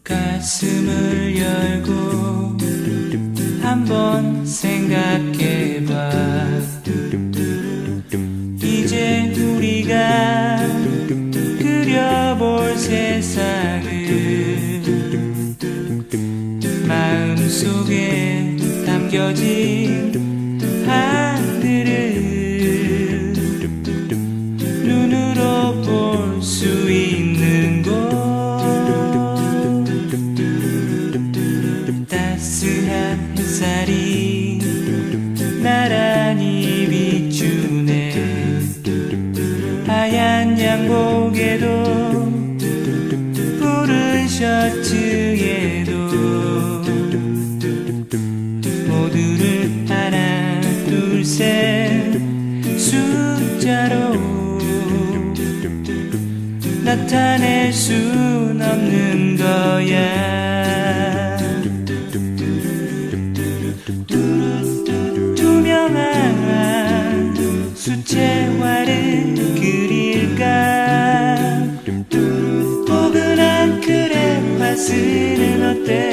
가슴을 열고 한번 생각해봐. 이제 우리가 그려볼 세상을 마음속에 담겨진 하늘을 눈으로 볼 수 있는 곳, 따스한 햇살이 나란히 비추네. 하얀 양복에도 푸른 셔츠에도 모두를 하나 둘 셋 숫자로 나타낼 순 없는 거야. 투명한 수채화를 그릴까? 포근한 크레파스는 어때?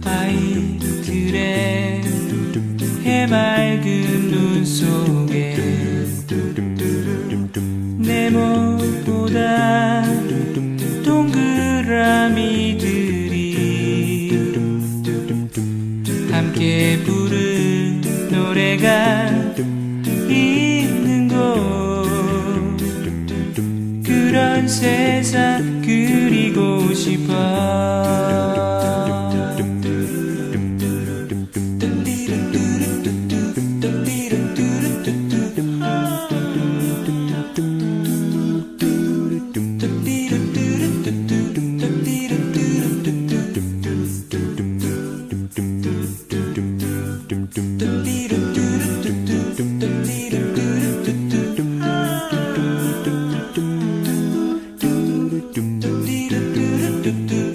아이들의 해맑은 눈 속에 네모보다 동그라미들이 함께 부른 노래가 있는 곳, 그런 세상 그리고 싶어. Do